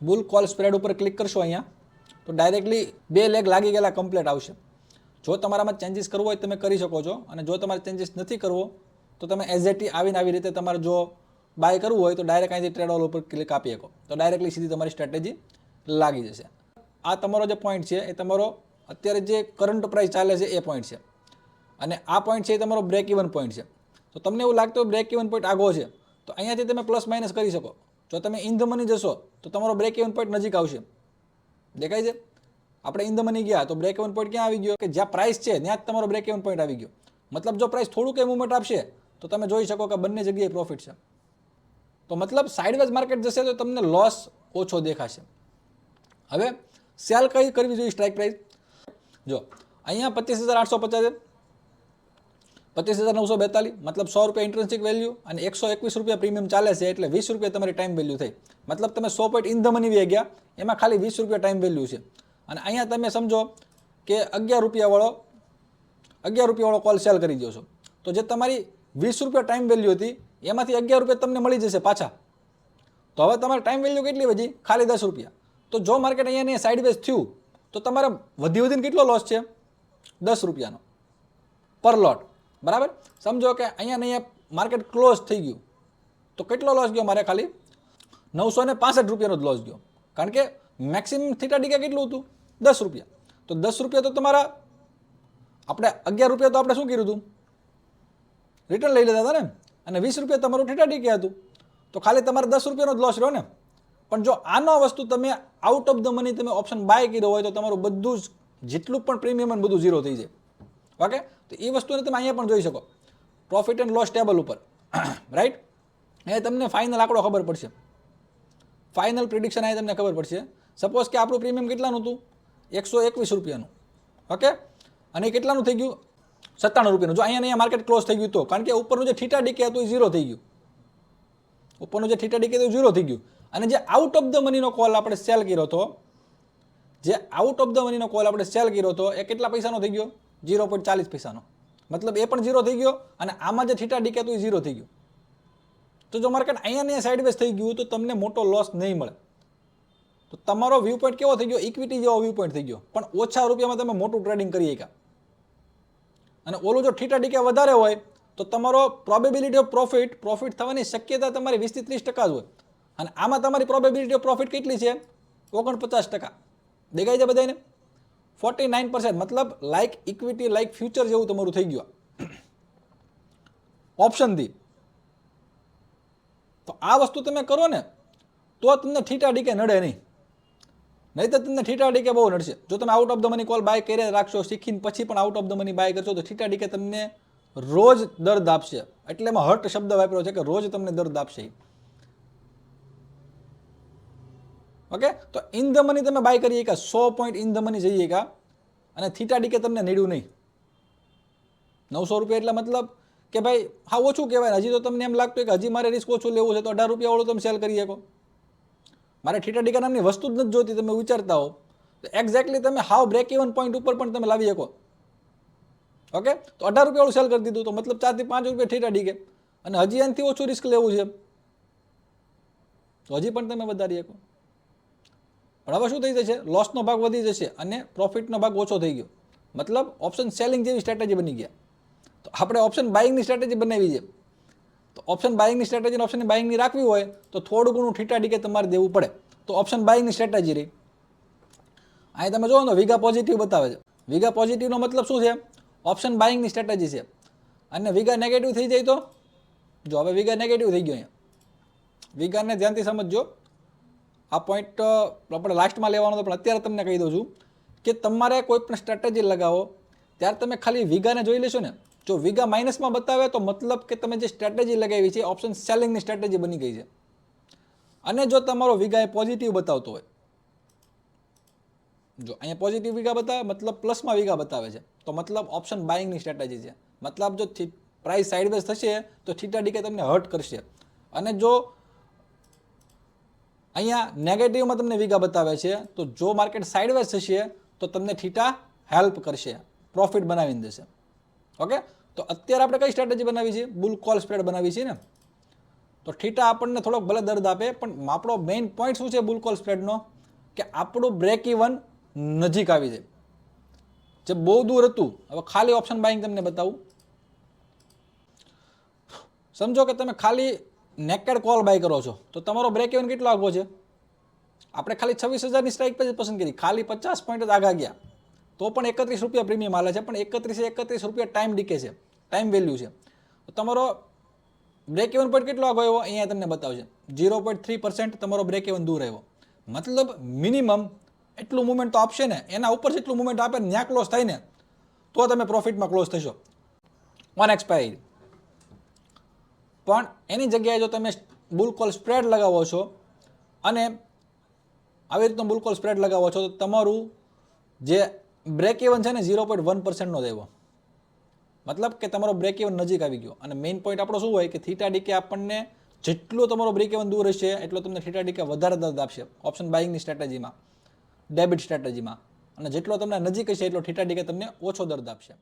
બુલ call spread ઉપર click કરશો અહીંયા તો ડાયરેક્ટલી 2 લેગ લાગી ગયેલા કમ્પ્લીટ આવશે. જો તમારામાં ચેન્જીસ કરવો હોય તમે કરી શકો છો, અને જો તમારે ચેન્જીસ નથી કરવો તો તમે એઝેટી આવીને આવી રીતે તમારે જો બાય કરવું હોય તો ડાયરેક્ટ અહીંથી ટ્રેડ ઓલ ઉપર ક્લિક આપી શકો તો ડાયરેક્ટલી સીધી તમારી સ્ટ્રેટેજી લાગી જશે. આ તમારો જે પોઈન્ટ છે એ તમારો અત્યારે જે કરંટ પ્રાઇસ ચાલે છે એ પોઈન્ટ છે, અને આ પોઈન્ટ છે એ તમારો બ્રેક ઇવન પોઈન્ટ છે. તો તમને એવું લાગતું હોય બ્રેક ઇવન પોઈન્ટ આગો છે તો અહીંયાથી તમે પ્લસ માઇનસ કરી શકો. જો તમે ઇન ધ મની જશો તો તમારો બ્રેક ઇવન પોઈન્ટ નજીક આવશે. દેખાય છે? આપણે ઇન ધ મની ગયા તો બ્રેક ઇવન પોઈન્ટ ક્યાં આવી ગયો કે જ્યાં પ્રાઇસ છે ત્યાં જ તમારો બ્રેક ઇવન પોઈન્ટ આવી ગયો. મતલબ જો પ્રાઇસ થોડું કંઈ મૂવમેન્ટ આપશે તો તમે જોઈ શકો કે બંને જગ્યાએ પ્રોફિટ છે. તો મતલબ સાઇડવેઝ માર્કેટ જશે તો તમને લોસ ઓછો દેખાશે. હવે સેલ કઈ કરવી જોઈએ સ્ટ્રાઇક પ્રાઇસ? જો અહીંયા 25,850 છે, 25,942, મતલબ 100 રૂપિયા ઇન્ટ્રિન્સિક વેલ્યુ અને 121 રૂપિયા પ્રીમિયમ ચાલે છે, એટલે 20 રૂપિયા તમારી ટાઈમ વેલ્યુ થઈ. મતલબ તમે 100 point in the money way ગયા, એમાં ખાલી 20 રૂપિયા ટાઈમ વેલ્યુ છે. અને અહીંયા તમે સમજો કે 11 રૂપિયાવાળો કોલ સેલ કરી દો છો, તો જે તમારી 20 રૂપિયા ટાઈમ વેલ્યુ હતી એમાંથી 11 રૂપિયા તમને મળી જશે પાછા. તો હવે તમારી ટાઈમ વેલ્યુ કેટલી વધી? ખાલી 10 રૂપિયા. તો જો માર્કેટ અહીંયા સાઇડવેઝ થયું તો તમારે વધીને કેટલો લોસ છે? 10 રૂપિયાનો પર લોટ. બરાબર? સમજો કે અહીંયા માર્કેટ ક્લોઝ થઈ ગયું તો કેટલો લોસ ગયો મારે? ખાલી 965 રૂપિયાનો જ લોસ ગયો. કારણ કે મેક્સિમમ થીટા ડીકે કેટલું હતું? 10 રૂપિયા. તો 10 રૂપિયા તો તમારા આપણે 11 રૂપિયા તો આપણે શું કર્યું હતું? રિટર્ન લઈ લેતા હતા ને, અને 20 રૂપિયા તમારું થીટા ડીકે હતું. તો ખાલી તમારે 10 રૂપિયાનો જ લોસ રહ્યો ને. પણ જો આનો વસ્તુ તમે આઉટ ઓફ ધ મની તમે ઓપ્શન બાય કર્યો હોય તો તમારું બધું જ જેટલું પણ પ્રીમિયમ અને બધું ઝીરો થઈ જાય. ઓકે, તો એ વસ્તુને તમે અહીંયા પણ જોઈ શકો પ્રોફિટ એન્ડ લોસ ટેબલ ઉપર. રાઈટ? અહીંયા તમને ફાઇનલ આંકડો ખબર પડશે, ફાઇનલ પ્રિડિક્શન અહીંયા તમને ખબર પડશે. સપોઝ કે આપણું પ્રીમિયમ કેટલાનું હતું? 121 રૂપિયાનું. ઓકે, અને એ કેટલાનું થઈ ગયું? 97 રૂપિયાનું. જો અહીંયા માર્કેટ ક્લોઝ થઈ ગયું તો, કારણ કે ઉપરનું જે થીટા ડીકે હતું એ ઝીરો થઈ ગયું. ઉપરનું જે થીટા ડીકે હતું ઝીરો થઈ ગયું. અને જે આઉટ ઓફ ધ મનીનો કોલ આપણે સેલ કર્યો હતો, જે આઉટ ઓફ ધ મનીનો કોલ આપણે સેલ કર્યો હતો એ કેટલા પૈસાનો થઈ ગયો? 0.40 પૈસાનો. મતલબ એ પણ ઝીરો થઈ ગયો, અને આમાં જે થીટા ડીકે હતું એ ઝીરો થઈ ગયું. તો જો માર્કેટ અહીંયા સાઇડવેઝ થઈ ગયું તો તમને મોટો લોસ નહીં મળે. તો તમારો વ્યૂ પોઈન્ટ કેવો થઈ ગયો? ઇક્વિટી જેવો વ્યૂ પોઈન્ટ થઈ ગયો, પણ ઓછા રૂપિયામાં તમે મોટું ટ્રેડિંગ કરી શક્યા. અને ઓલું જો થીટા ડીકે વધારે હોય તો તમારો પ્રોબેબિલિટી ઓફ પ્રોફિટ થવાની શક્યતા તમારી 20 થી 30% જ હોય. અને આમાં તમારી પ્રોબેબિલિટી ઓફ પ્રોફિટ કેટલી છે? 49%. દેખાય છે બધાને? 49%. મતલબ લાઈક ઇક્વિટી, લાઈક ફ્યુચર જેવું તમારું થઈ ગયું ઓપ્શનથી. તો આ વસ્તુ તમે કરો ને તો તમને થીટા ડીકે નડે નહીં તો તમને થીટા ડીકે બહુ નડશે. જો તમે out of the money call buy કરી રાખશો, શીખીને પછી પણ out of the money buy કરશો તો થીટા ડીકે તમને રોજ દર્દ આપશે. એટલે એમાં હર્ટ શબ્દ વાપર્યો છે કે રોજ તમને દર્દ આપશે. ઓકે, તો ઇન ધ મની તમે બાય કરીએ કે 100 પોઈન્ટ ઇન ધ મની જઈએ કા, અને થીટા ડીકે તમને નડ્યું નહીં. 900 રૂપિયા એટલે મતલબ કે ભાઈ હા ઓછું કહેવાય. હજી તો તમને એમ લાગતું કે હજી મારે રિસ્ક ઓછું લેવું છે તો 18 રૂપિયા વાળું તમે સેલ કરી શકો. મારે થીટા ડીકા નામની વસ્તુ જ નથી જોતી, તમે વિચારતા હો તો એક્ઝેક્ટલી તમે હાવ બ્રેક ઇવન પોઈન્ટ ઉપર પણ તમે લાવી શકો. ઓકે, તો 18 રૂપિયા વાળું સેલ કરી દીધું તો મતલબ 4 થી 5 રૂપિયા થીટા ડીકે, અને હજી એનાથી ઓછું રિસ્ક લેવું છે તો હજી પણ તમે વધારી શકો. પણ હવે શું થઈ જશે? લોસનો ભાગ વધી જશે અને પ્રોફિટનો ભાગ ઓછો થઈ ગયો. મતલબ ઓપ્શન સેલિંગ જેવી સ્ટ્રેટેજી બની ગયા. તો આપણે ઓપ્શન બાઇંગની સ્ટ્રેટેજી બનાવી છે. તો ઓપ્શન બાઇંગની સ્ટ્રેટેજી ઓપ્શન બાઇંગની રાખવી હોય તો થોડું ઘણું થીટા ડીકે તમારે દેવું પડે. તો ઓપ્શન બાઇંગની સ્ટ્રેટેજી રહી. અહીં તમે જોવો ને વીગા પોઝિટિવ બતાવે છે. વીગા પોઝિટિવનો મતલબ શું છે? ઓપ્શન બાઇંગની સ્ટ્રેટેજી છે. અને વીગા નેગેટિવ થઈ જાય તો જો હવે વીગા નેગેટિવ થઈ ગયો. અહીંયા વીગાને ધ્યાનથી સમજજો. આ પોઈન્ટ આપણે લાસ્ટમાં લેવાનો હતો, પણ અત્યારે તમને કહી દઉં છું કે તમારે કોઈ પણ સ્ટ્રેટેજી લગાવો ત્યારે તમે ખાલી વીગાને જોઈ લેશો ને. જો વીગા માઇનસમાં બતાવે તો મતલબ કે તમે જે સ્ટ્રેટેજી લગાવી છે ઓપ્શન સેલિંગની સ્ટ્રેટેજી બની ગઈ છે. અને જો તમારો વીગા એ પોઝિટિવ બતાવતો હોય, જો અહીંયા પોઝિટિવ વીગા બતાવે મતલબ પ્લસમાં વીગા બતાવે છે તો મતલબ ઓપ્શન બાઇંગની સ્ટ્રેટેજી છે. મતલબ જો પ્રાઇસ સાઇડવેઝ થશે તો થીટા ડીકે તમને હર્ટ કરશે. અને જો અહીંયા નેગેટિવમાં તમને વીગા બતાવે છે તો જો માર્કેટ સાઇડવેઝ થશે તો તમને થીટા હેલ્પ કરશે, પ્રોફિટ બનાવીને દેશે. ઓકે, તો અત્યારે આપણે કઈ સ્ટ્રેટેજી બનાવી છે? બુલ કોલ સ્પ્રેડ બનાવી છે ને. તો થીટા આપણને થોડોક ભલે દર્દ આપે, પણ આપણો મેઇન પોઈન્ટ શું છે બુલ કોલ સ્પ્રેડનો, કે આપણું બ્રેક ઇવન નજીક આવી જાય. જે બહુ દૂર હતું, હવે ખાલી ઓપ્શન બાઇંગ તમને બતાવું. સમજો કે તમે ખાલી નેકેડ કોલ બાય કરો છો, તો તમારો બ્રેક ઇવન કેટલો આગો છે? આપણે ખાલી 26,000ની સ્ટ્રાઇક પછી પસંદ કરી, ખાલી 50 પોઈન્ટ જ આગા ગયા, તો પણ 31 રૂપિયા પ્રીમિયમ હાલે છે, પણ 31 રૂપિયા ટાઈમ ડીકે છે, ટાઈમ વેલ્યુ છે. તો તમારો બ્રેક ઇવન પોઈન્ટ કેટલો આગો આવ્યો અહીંયા તમને બતાવશે, 0.3% તમારો બ્રેક ઇવન દૂર આવ્યો. મતલબ મિનિમમ એટલું મુવમેન્ટ તો આપશે ને, એના ઉપર જેટલું મુવમેન્ટ આપે ને ત્યાં ક્લોઝ થાય ને તો તમે પ્રોફિટમાં ક્લોઝ થશો ઓન એક્સપાયરી. પણ એની જગ્યાએ જો તમે બુલ કોલ સ્પ્રેડ લગાવો છો અને આવી રીતનો બુલ કોલ સ્પ્રેડ લગાવો છો, તો તમારું જે બ્રેક ઇવન છે ને 0.1%નો જ આવ્યો. મતલબ કે તમારો બ્રેક ઇવન નજીક આવી ગયો. અને મેઇન પોઈન્ટ આપણો શું હોય કે થીટા ડીકે આપણને જેટલો તમારો બ્રેક ઇવન દૂર હશે એટલો તમને થીટા ડીકે વધારે દર્દ આપશે ઓપ્શન બાઇંગની સ્ટ્રેટેજીમાં, ડેબિટ સ્ટ્રેટેજીમાં. અને જેટલો તમને નજીક હશે એટલો થીટા ડીકે તમને ઓછો દર્દ આપશે.